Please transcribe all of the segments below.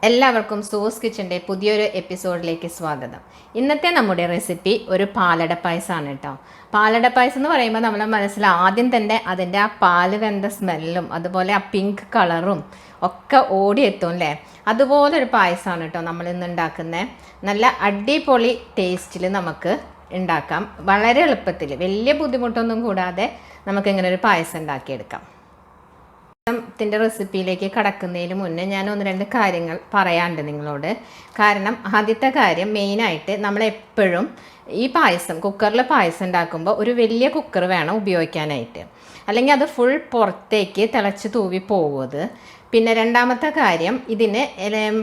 എല്ലാവർക്കും സോസ് കിച്ചൻ്റെ പുതിയൊരു എപ്പിസോഡിലേക്ക് സ്വാഗതം. ഇന്നത്തെ നമ്മുടെ റെസിപ്പി ഒരു പാലട പായസമാണ് കേട്ടോ. പാലട പായസം എന്ന് പറയുമ്പോൾ നമ്മുടെ മനസ്സിൽ ആദ്യം തന്നെ അതിൻ്റെ ആ പാല് വെന്ത സ്മെല്ലും അതുപോലെ ആ പിങ്ക് കളറും ഒക്കെ ഓടിയെത്തും അല്ലേ. അതുപോലൊരു പായസമാണ് കേട്ടോ നമ്മൾ ഇന്ന് ഉണ്ടാക്കുന്നത്. നല്ല അടിപൊളി ടേസ്റ്റിൽ നമുക്ക് ഉണ്ടാക്കാം. വളരെ എളുപ്പത്തിൽ വലിയ ബുദ്ധിമുട്ടൊന്നും കൂടാതെ നമുക്കിങ്ങനെ ഒരു പായസം ഉണ്ടാക്കിയെടുക്കാം. ത്തിൻ്റെ റെസിപ്പിയിലേക്ക് കടക്കുന്നതിന് മുന്നേ ഞാൻ ഒന്ന് രണ്ട് കാര്യങ്ങൾ പറയാനുണ്ട് നിങ്ങളോട്. കാരണം ആദ്യത്തെ കാര്യം മെയിനായിട്ട് നമ്മളെപ്പോഴും ഈ പായസം കുക്കറിൽ പായസം ഉണ്ടാക്കുമ്പോൾ ഒരു വലിയ കുക്കർ വേണം ഉപയോഗിക്കാനായിട്ട്, അല്ലെങ്കിൽ അത് ഫുൾ പുറത്തേക്ക് തിളച്ച് തൂവി പോകുന്നത്. പിന്നെ രണ്ടാമത്തെ കാര്യം, ഇതിന്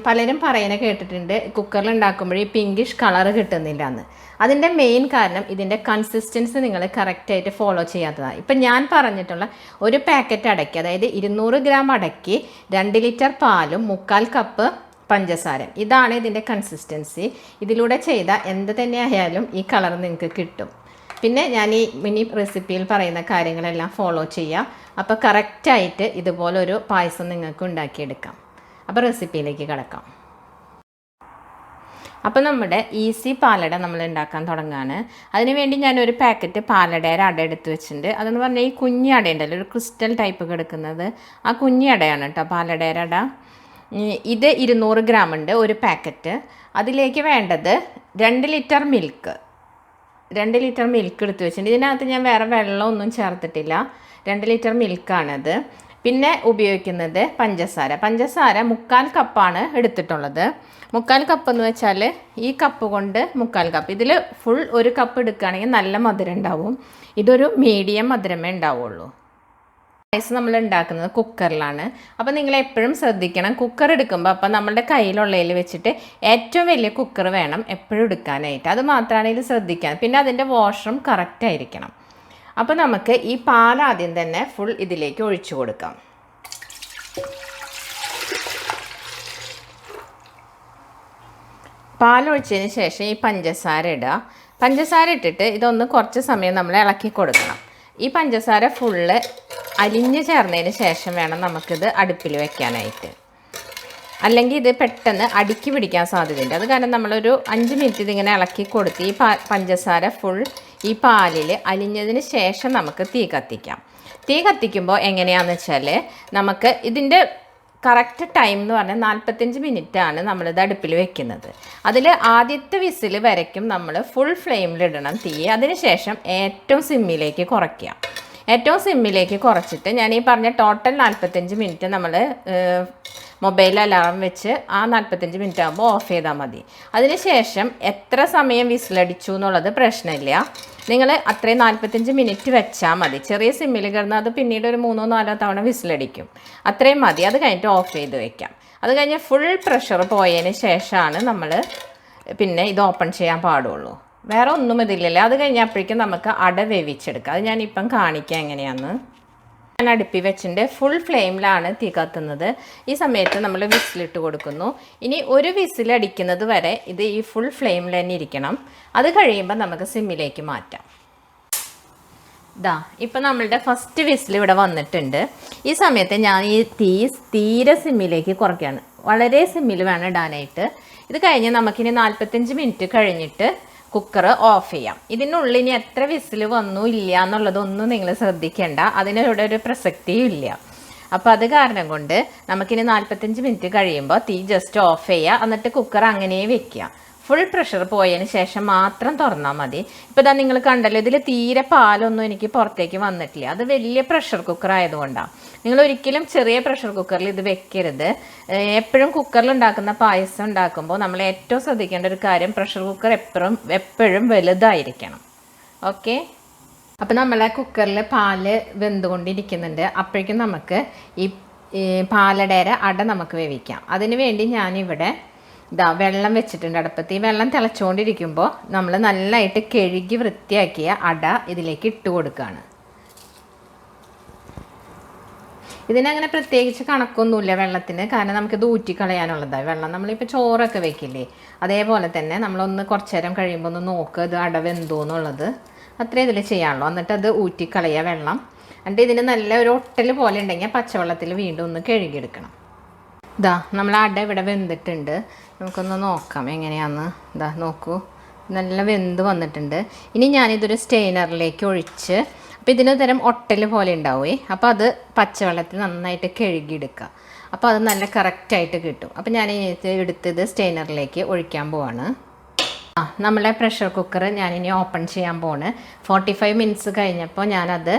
പലരും പറയുന്നത് കേട്ടിട്ടുണ്ട് കുക്കറിൽ ഉണ്ടാക്കുമ്പോൾ ഈ പിങ്കിഷ് കളറ് കിട്ടുന്നില്ല എന്ന്. അതിൻ്റെ മെയിൻ കാരണം ഇതിൻ്റെ കൺസിസ്റ്റൻസി നിങ്ങൾ കറക്റ്റായിട്ട് ഫോളോ ചെയ്യാത്തതാണ്. ഇപ്പം ഞാൻ പറഞ്ഞിട്ടുള്ള ഒരു പാക്കറ്റ് അടയ്ക്ക്, അതായത് 200 ഗ്രാം അടയ്ക്ക് 2 ലിറ്റർ പാലും 3/4 കപ്പ് പഞ്ചസാര, ഇതാണ് ഇതിൻ്റെ കൺസിസ്റ്റൻസി. ഇതിലൂടെ ചെയ്താൽ എന്ത് തന്നെ ആയാലും ഈ കളർ നിങ്ങൾക്ക് കിട്ടും. പിന്നെ ഞാൻ ഈ മിനി റെസിപ്പിയിൽ പറയുന്ന കാര്യങ്ങളെല്ലാം ഫോളോ ചെയ്യുക. അപ്പോൾ കറക്റ്റായിട്ട് ഇതുപോലൊരു പായസം നിങ്ങൾക്ക് ഉണ്ടാക്കിയെടുക്കാം. അപ്പോൾ റെസിപ്പിയിലേക്ക് കിടക്കാം. അപ്പോൾ നമ്മുടെ ഈസി പാലട നമ്മൾ ഉണ്ടാക്കാൻ തുടങ്ങുകയാണ്. അതിനുവേണ്ടി ഞാനൊരു പാക്കറ്റ് പാലടയുടെ അട എടുത്ത് വെച്ചിട്ടുണ്ട്. അതെന്ന് പറഞ്ഞാൽ ഈ കുഞ്ഞി അട ഉണ്ടല്ലോ, ഒരു ക്രിസ്റ്റൽ ടൈപ്പ് കിടക്കുന്നത്, ആ കുഞ്ഞി അടയാണ് കേട്ടോ പാലടയുടെ അട. ഇത് 200 ഗ്രാം ഉണ്ട് ഒരു പാക്കറ്റ്. അതിലേക്ക് വേണ്ടത് 2 ലിറ്റർ മിൽക്ക്. 2 ലിറ്റർ മിൽക്ക് എടുത്ത് വെച്ചിട്ടുണ്ട്. ഇതിനകത്ത് ഞാൻ വേറെ വെള്ളമൊന്നും ചേർത്തിട്ടില്ല. 2 ലിറ്റർ മിൽക്കാണത്. പിന്നെ ഉപയോഗിക്കുന്നത് പഞ്ചസാര 3/4 കപ്പാണ് എടുത്തിട്ടുള്ളത്. 3/4 കപ്പ് എന്ന് വെച്ചാൽ ഈ കപ്പ് കൊണ്ട് 3/4 കപ്പ്. ഇതിൽ ഫുൾ ഒരു കപ്പ് എടുക്കുകയാണെങ്കിൽ നല്ല മധുരം ഉണ്ടാവും. ഇതൊരു മീഡിയം മധുരമേ ഉണ്ടാവുള്ളൂ. പായസം നമ്മൾ ഉണ്ടാക്കുന്നത് കുക്കറിലാണ്. അപ്പോൾ നിങ്ങൾ എപ്പോഴും ശ്രദ്ധിക്കണം, കുക്കർ എടുക്കുമ്പോൾ അപ്പോൾ നമ്മളുടെ കയ്യിലുള്ളതിൽ വെച്ചിട്ട് ഏറ്റവും വലിയ കുക്കർ വേണം എപ്പോഴും എടുക്കാനായിട്ട്. അത് മാത്രമാണ് ഇത് ശ്രദ്ധിക്കാൻ. പിന്നെ അതിൻ്റെ വാഷറും കറക്റ്റായിരിക്കണം. അപ്പോൾ നമുക്ക് ഈ പാൽ ആദ്യം തന്നെ ഫുൾ ഇതിലേക്ക് ഒഴിച്ചു കൊടുക്കാം. പാലൊഴിച്ചതിന് ശേഷം ഈ പഞ്ചസാര ഇടുക. പഞ്ചസാര ഇട്ടിട്ട് ഇതൊന്ന് കുറച്ച് സമയം നമ്മൾ ഇളക്കി കൊടുക്കണം. ഈ പഞ്ചസാര ഫുള്ള് അലിഞ്ഞ് ചേർന്നതിന് ശേഷം വേണം നമുക്കിത് അടുപ്പിൽ വെക്കാനായിട്ട്. അല്ലെങ്കിൽ ഇത് പെട്ടെന്ന് അടുക്കി പിടിക്കാൻ സാധ്യതയുണ്ട്. അത് കാരണം നമ്മളൊരു 5 മിനിറ്റ് ഇതിങ്ങനെ ഇളക്കി കൊടുത്ത് ഈ പഞ്ചസാര ഫുൾ ഈ പാലിൽ അലിഞ്ഞതിന് ശേഷം നമുക്ക് തീ കത്തിക്കാം. തീ കത്തിക്കുമ്പോൾ എങ്ങനെയാണെന്ന് വെച്ചാൽ നമുക്ക് ഇതിൻ്റെ കറക്റ്റ് ടൈം എന്ന് പറഞ്ഞാൽ 45 മിനിറ്റാണ് നമ്മളിത് അടുപ്പിൽ വെക്കുന്നത്. അതിൽ ആദ്യത്തെ വിസിൽ വരയ്ക്കും നമ്മൾ ഫുൾ ഫ്ലെയിമിലിടണം തീ. അതിന് ശേഷം ഏറ്റവും സിമ്മിലേക്ക് കുറയ്ക്കുക. ഏറ്റവും സിമ്മിലേക്ക് കുറച്ചിട്ട് ഞാൻ ഈ പറഞ്ഞ ടോട്ടൽ 45 മിനിറ്റ് നമ്മൾ മൊബൈൽ അലാറം വെച്ച് ആ 45 മിനിറ്റ് ആകുമ്പോൾ ഓഫ് ചെയ്താൽ മതി. അതിനുശേഷം എത്ര സമയം വിസിലടിച്ചു എന്നുള്ളത് പ്രശ്നമില്ല. നിങ്ങൾ അത്രയും 45 മിനിറ്റ് വെച്ചാൽ മതി. ചെറിയ സിമ്മിൽ കിടന്ന് അത് പിന്നീട് ഒരു 3-4 തവണ വിസിലടിക്കും. അത്രയും മതി. അത് കഴിഞ്ഞിട്ട് ഓഫ് ചെയ്ത് വെക്കാം. അത് കഴിഞ്ഞ് ഫുൾ പ്രഷർ പോയതിന് ശേഷമാണ് നമ്മൾ പിന്നെ ഇത് ഓപ്പൺ ചെയ്യാൻ പാടുള്ളൂ. വേറെ ഒന്നും ഇതില്ലല്ലോ. അത് കഴിഞ്ഞപ്പോഴേക്കും നമുക്ക് അട വേവിച്ചെടുക്കാം. അത് ഞാനിപ്പം കാണിക്കാം എങ്ങനെയാണെന്ന്. ഞാൻ അടുപ്പി വെച്ചിട്ട് ഫുൾ ഫ്ലെയിമിലാണ് തീ കത്തുന്നത്. ഈ സമയത്ത് നമ്മൾ വിസിലിട്ട് കൊടുക്കുന്നു. ഇനി ഒരു വിസിലടിക്കുന്നത് വരെ ഇത് ഈ ഫുൾ ഫ്ലെയിമിൽ തന്നെ ഇരിക്കണം. അത് കഴിയുമ്പോൾ നമുക്ക് സിമ്മിലേക്ക് മാറ്റാം. ഇപ്പം നമ്മളുടെ ഫസ്റ്റ് വിസിൽ ഇവിടെ വന്നിട്ടുണ്ട്. ഈ സമയത്ത് ഞാൻ ഈ തീരെ സിമ്മിലേക്ക് കുറയ്ക്കുകയാണ്. വളരെ സിമ്മിൽ വേണം ഇടാനായിട്ട്. ഇത് കഴിഞ്ഞ് നമുക്കിനി 45 മിനിറ്റ് കഴിഞ്ഞിട്ട് കുക്കർ ഓഫ് ചെയ്യാം. ഇതിനുള്ളിൽ ഇനി എത്ര വിസിൽ വന്നു ഇല്ല എന്നുള്ളതൊന്നും നിങ്ങൾ ശ്രദ്ധിക്കേണ്ട. അതിനിവിടെ ഒരു പ്രസക്തിയും ഇല്ല. അപ്പോൾ അത് കാരണം കൊണ്ട് നമുക്കിനി 45 മിനിറ്റ് കഴിയുമ്പോൾ തീ ജസ്റ്റ് ഓഫ് ചെയ്യുക. എന്നിട്ട് കുക്കർ അങ്ങനെ വെക്കുക. ഫുൾ പ്രഷർ പോയതിന് ശേഷം മാത്രം തുറന്നാൽ മതി. ഇപ്പോൾ ഇതാ നിങ്ങൾ കണ്ടല്ലോ, ഇതിൽ തീരെ പാലൊന്നും എനിക്ക് പുറത്തേക്ക് വന്നിട്ടില്ല. അത് വലിയ പ്രഷർ കുക്കർ ആയതുകൊണ്ടാണ്. നിങ്ങൾ ഒരിക്കലും ചെറിയ പ്രഷർ കുക്കറിൽ ഇത് വെക്കരുത്. എപ്പോഴും കുക്കറിൽ ഉണ്ടാക്കുന്ന പായസം ഉണ്ടാക്കുമ്പോൾ നമ്മൾ ഏറ്റവും ശ്രദ്ധിക്കേണ്ട ഒരു കാര്യം, പ്രഷർ കുക്കർ എപ്പോഴും വലുതായിരിക്കണം. ഓക്കെ. അപ്പോൾ നമ്മളെ കുക്കറിൽ പാല് വെന്തുകൊണ്ടിരിക്കുന്നുണ്ട്. അപ്പോഴേക്കും നമുക്ക് ഈ പാലടയുടെ അട നമുക്ക് വേവിക്കാം. അതിന് വേണ്ടി ഞാനിവിടെ വെള്ളം വെച്ചിട്ടുണ്ട് അടുപ്പത്ത്. ഈ വെള്ളം തിളച്ചുകൊണ്ടിരിക്കുമ്പോൾ നമ്മൾ നല്ലതായിട്ട് കഴുകി വൃത്തിയാക്കിയ അട ഇതിലേക്ക് ഇട്ട് കൊടുക്കുകയാണ്. ഇതിനങ്ങനെ പ്രത്യേകിച്ച് കണക്കൊന്നുമില്ല വെള്ളത്തിന്. കാരണം നമുക്കിത് ഊറ്റിക്കളയാനുള്ളതാണ്. വെള്ളം നമ്മളിപ്പോൾ ചോറൊക്കെ വെക്കില്ലേ, അതേപോലെ തന്നെ നമ്മളൊന്ന് കുറച്ച് നേരം കഴിയുമ്പോൾ ഒന്ന് നോക്കുക ഇത് അട വെന്തോ എന്നുള്ളത്. അത്രേ ഇതിൽ ചെയ്യാനുള്ളൂ. എന്നിട്ട് അത് ഊറ്റിക്കളയുക വെള്ളം. എന്നിട്ട് ഇതിന് നല്ല ഒരു ഒട്ടൽ പോലെ ഉണ്ടെങ്കിൽ പച്ചവെള്ളത്തിൽ വീണ്ടും ഒന്ന് കഴുകിയെടുക്കണം. ഇതാ നമ്മൾ അട ഇവിടെ വെന്തിട്ടുണ്ട്. നമുക്കൊന്ന് നോക്കാം എങ്ങനെയാണെന്ന്. ഇതാ നോക്കൂ, നല്ല വെന്ത് വന്നിട്ടുണ്ട്. ഇനി ഞാനിതൊരു സ്റ്റെയിനറിലേക്ക് ഒഴിച്ച്, അപ്പോൾ ഇതിന് തരം ഒട്ടൽ പോലെ ഉണ്ടാവുമേ, അപ്പോൾ അത് പച്ചവെള്ളത്തിൽ നന്നായിട്ട് കഴുകിയെടുക്കുക. അപ്പോൾ അത് നല്ല കറക്റ്റായിട്ട് കിട്ടും. അപ്പോൾ ഞാൻ എടുത്തത് സ്റ്റെയിനറിലേക്ക് ഒഴിക്കാൻ പോവാണ്. നമ്മളെ പ്രഷർ കുക്കർ ഞാനിനി ഓപ്പൺ ചെയ്യാൻ പോണ്. 45 മിനിറ്റ്സ് കഴിഞ്ഞപ്പോൾ ഞാനത്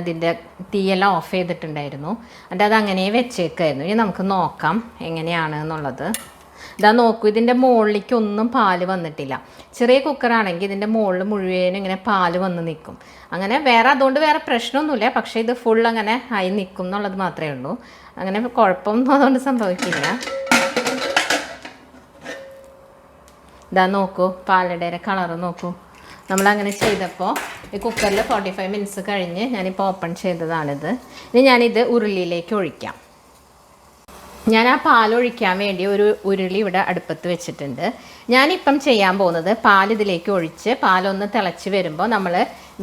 ഇതിൻ്റെ തീയെല്ലാം ഓഫ് ചെയ്തിട്ടുണ്ടായിരുന്നു. എന്നിട്ട് അത് അങ്ങനെ വെച്ചേക്കായിരുന്നു. ഇനി നമുക്ക് നോക്കാം എങ്ങനെയാണ് എന്നുള്ളത്. ഇതാ നോക്കൂ, ഇതിൻ്റെ മുകളിലേക്ക് ഒന്നും പാല് വന്നിട്ടില്ല. ചെറിയ കുക്കറാണെങ്കിൽ ഇതിൻ്റെ മുകളിൽ മുഴുവനും ഇങ്ങനെ പാല് വന്ന് നിൽക്കും. അങ്ങനെ അതുകൊണ്ട് വേറെ പ്രശ്നമൊന്നുമില്ല. പക്ഷേ ഇത് ഫുൾ അങ്ങനെ ആയി നിൽക്കും എന്നുള്ളത് മാത്രമേ ഉള്ളൂ. അങ്ങനെ കുഴപ്പമൊന്നും അതുകൊണ്ട് സംഭവിക്കില്ല. ഇതാ നോക്കൂ, പാലടയുടെ കളറ് നോക്കൂ. നമ്മളങ്ങനെ ചെയ്തപ്പോൾ ഈ കുക്കറിൽ 45 മിനിറ്റ്സ് കഴിഞ്ഞ് ഞാനിപ്പോൾ ഓപ്പൺ ചെയ്തതാണിത്. ഇനി ഞാനിത് ഉരുളിയിലേക്ക് ഒഴിക്കാം. ഞാൻ ആ പാലൊഴിക്കാൻ വേണ്ടി ഒരു ഉരുളി ഇവിടെ അടുപ്പത്ത് വെച്ചിട്ടുണ്ട്. ഞാനിപ്പം ചെയ്യാൻ പോകുന്നത് പാലിതിലേക്ക് ഒഴിച്ച് പാലൊന്ന് തിളച്ച് വരുമ്പോൾ നമ്മൾ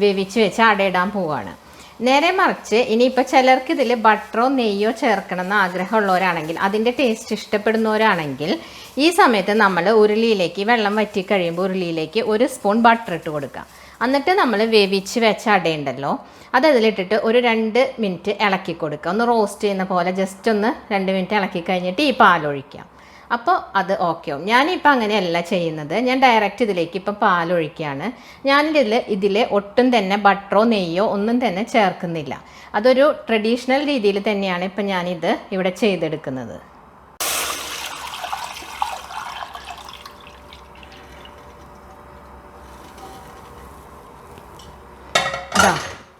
വേവിച്ച് വെച്ച് അടയിടാൻ പോവുകയാണ്. നേരെ മറിച്ച് ഇനിയിപ്പോൾ ചിലർക്ക് ഇതിൽ ബട്ടറോ നെയ്യോ ചേർക്കണം എന്ന് ആഗ്രഹമുള്ളവരാണെങ്കിൽ, അതിൻ്റെ ടേസ്റ്റ് ഇഷ്ടപ്പെടുന്നവരാണെങ്കിൽ ഈ സമയത്ത് നമ്മൾ ഉരുളിയിലേക്ക് വെള്ളം വറ്റി കഴിയുമ്പോൾ ഉരുളിയിലേക്ക് 1 സ്പൂൺ ബട്ടർ ഇട്ട് കൊടുക്കാം. എന്നിട്ട് നമ്മൾ വേവിച്ച് വെച്ച അടയുണ്ടല്ലോ, അത് അതിലിട്ടിട്ട് ഒരു 2 മിനിറ്റ് ഇളക്കി കൊടുക്കുക. ഒന്ന് റോസ്റ്റ് ചെയ്യുന്ന പോലെ ജസ്റ്റ് ഒന്ന് 2 മിനിറ്റ് ഇളക്കി കഴിഞ്ഞിട്ട് ഈ പാലൊഴിക്കാം. അപ്പോൾ അത് ഓക്കെ ആവും. ഞാനിപ്പോൾ അങ്ങനെയല്ല ചെയ്യുന്നത്. ഞാൻ ഡയറക്റ്റ് ഇതിലേക്ക് ഇപ്പോൾ പാലൊഴിക്കുകയാണ്. ഇതിൽ ഒട്ടും തന്നെ ബട്ടറോ നെയ്യോ ഒന്നും തന്നെ ചേർക്കുന്നില്ല. അതൊരു ട്രഡീഷണൽ രീതിയിൽ തന്നെയാണ് ഇപ്പം ഞാനിത് ഇവിടെ ചെയ്തെടുക്കുന്നത്.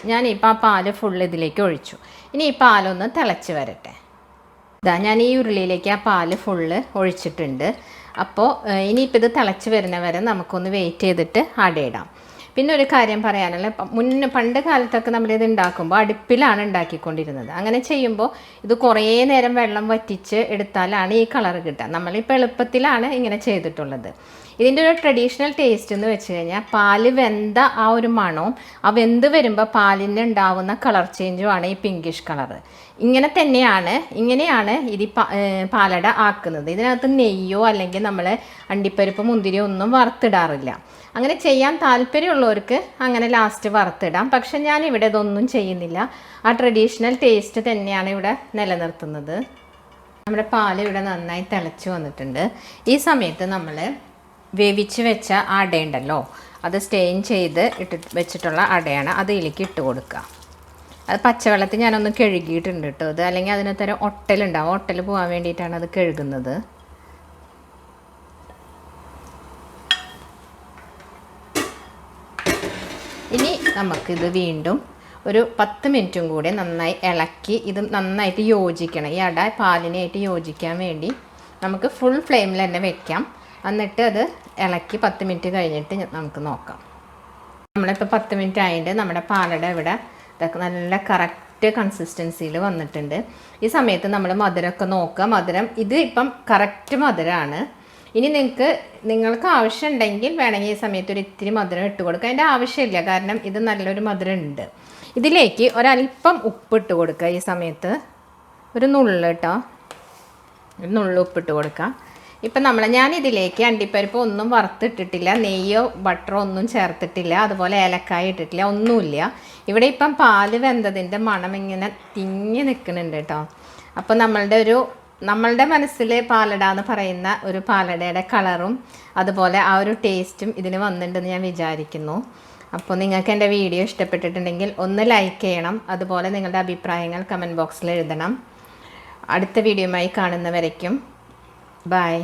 ഞാനിപ്പോൾ ആ പാല് ഫുൾ ഇതിലേക്ക് ഒഴിച്ചു. ഇനി ഈ പാലൊന്ന് തിളച്ച് വരട്ടെ. ഞാൻ ഈ ഉരുളിയിലേക്ക് ആ പാല് ഫുള്ള് ഒഴിച്ചിട്ടുണ്ട്. അപ്പോൾ ഇനിയിപ്പോൾ ഇത് തിളച്ച് വരുന്നവരെ നമുക്കൊന്ന് വെയിറ്റ് ചെയ്തിട്ട് അടയിടാം. പിന്നെ ഒരു കാര്യം പറയാനുള്ള, പണ്ട് കാലത്തൊക്കെ നമ്മളിത് ഉണ്ടാക്കുമ്പോൾ അടുപ്പിലാണ് ഉണ്ടാക്കിക്കൊണ്ടിരുന്നത്. അങ്ങനെ ചെയ്യുമ്പോൾ ഇത് കുറേ നേരം വെള്ളം വറ്റിച്ച് എടുത്താലാണ് ഈ കളർ കിട്ടുക. നമ്മളിപ്പോൾ എളുപ്പത്തിലാണ് ഇങ്ങനെ ചെയ്തിട്ടുള്ളത്. ഇതിൻ്റെ ഒരു ട്രഡീഷണൽ ടേസ്റ്റ് എന്ന് വെച്ച് കഴിഞ്ഞാൽ പാല് വെന്ത ആ ഒരു മണവും ആ വെന്ത് വരുമ്പോൾ പാലിന് ഉണ്ടാവുന്ന കളർ ചേഞ്ചുമാണ് ഈ പിങ്കിഷ് കളറ്. ഇങ്ങനെയാണ് ഇത് പാലട ആക്കുന്നത്. ഇതിനകത്ത് നെയ്യോ അല്ലെങ്കിൽ നമ്മൾ അണ്ടിപ്പരിപ്പ് മുന്തിരിയോ ഒന്നും വറുത്തിടാറില്ല. അങ്ങനെ ചെയ്യാൻ താല്പര്യമുള്ളവർക്ക് അങ്ങനെ ലാസ്റ്റ് വറുത്തിടാം. പക്ഷെ ഞാനിവിടെ ഇതൊന്നും ചെയ്യുന്നില്ല. ആ ട്രഡീഷണൽ ടേസ്റ്റ് തന്നെയാണ് ഇവിടെ നിലനിർത്തുന്നത്. നമ്മുടെ പാൽ ഇവിടെ നന്നായി തിളച്ച് വന്നിട്ടുണ്ട്. ഈ സമയത്ത് നമ്മൾ വേവിച്ച് വെച്ച അടയുണ്ടല്ലോ, അത് സ്റ്റെയിൻ ചെയ്ത് വെച്ചിട്ടുള്ള അടയാണ്, അത് ഇതിലേക്ക് ഇട്ട് കൊടുക്കുക. അത് പച്ചവെള്ളത്തിൽ ഞാനൊന്ന് കഴുകിയിട്ടുണ്ട് കേട്ടോ. അത് അല്ലെങ്കിൽ അതിന് തരം ഒട്ടലുണ്ടാവും. ഒട്ടൽ പോകാൻ വേണ്ടിയിട്ടാണ് അത് കഴുകുന്നത്. ഇനി നമുക്കിത് വീണ്ടും ഒരു 10 മിനിറ്റും കൂടി നന്നായി ഇളക്കി ഇത് നന്നായിട്ട് യോജിക്കണം. ഈ അട പാലിനായിട്ട് യോജിക്കാൻ വേണ്ടി നമുക്ക് ഫുൾ ഫ്ലെയിമിൽ തന്നെ വെക്കാം. എന്നിട്ട് അത് ഇളക്കി 10 മിനിറ്റ് കഴിഞ്ഞിട്ട് നമുക്ക് നോക്കാം. നമ്മളിപ്പോൾ 10 മിനിറ്റ് ആയിട്ട് നമ്മുടെ പാലട ഇവിടെ ഇതൊക്കെ നല്ല കറക്റ്റ് കൺസിസ്റ്റൻസിയിൽ വന്നിട്ടുണ്ട്. ഈ സമയത്ത് നമ്മൾ മധുരമൊക്കെ നോക്കുക. മധുരം ഇത് ഇപ്പം കറക്റ്റ് മധുരമാണ്. ഇനി നിങ്ങൾക്ക് ആവശ്യമുണ്ടെങ്കിൽ വേണമെങ്കിൽ ഈ സമയത്ത് ഒരു ഇത്തിരി മധുരം ഇട്ട് കൊടുക്കുക. അതിൻ്റെ ആവശ്യമില്ല, കാരണം ഇത് നല്ലൊരു മധുരം ഉണ്ട്. ഇതിലേക്ക് ഒരല്പം ഉപ്പിട്ട് കൊടുക്കുക. ഈ സമയത്ത് ഒരു നുള്ള് കേട്ടോ, ഒരു നുള്ള് ഉപ്പിട്ട് കൊടുക്കുക. ഇപ്പം ഞാനിതിലേക്ക് അണ്ടിപ്പരിപ്പ് ഒന്നും വറുത്തിട്ടിട്ടില്ല, നെയ്യോ ബട്ടറോ ഒന്നും ചേർത്തിട്ടില്ല, അതുപോലെ ഏലക്കായ ഇട്ടിട്ടില്ല, ഒന്നുമില്ല. ഇവിടെ ഇപ്പം പാല് വെന്തതിൻ്റെ മണം ഇങ്ങനെ തിങ്ങി നിൽക്കുന്നുണ്ട് കേട്ടോ. അപ്പോൾ നമ്മളുടെ മനസ്സിൽ പാലട എന്ന് പറയുന്ന ഒരു പാലടയുടെ കളറും അതുപോലെ ആ ഒരു ടേസ്റ്റും ഇതിന് വന്നിട്ടുണ്ടെന്ന് ഞാൻ വിചാരിക്കുന്നു. അപ്പോൾ നിങ്ങൾക്ക് എൻ്റെ വീഡിയോ ഇഷ്ടപ്പെട്ടിട്ടുണ്ടെങ്കിൽ ഒന്ന് ലൈക്ക് ചെയ്യണം. അതുപോലെ നിങ്ങളുടെ അഭിപ്രായങ്ങൾ കമൻറ്റ് ബോക്സിൽ എഴുതണം. അടുത്ത വീഡിയോയുമായി കാണുന്നവരേക്കും ബൈ.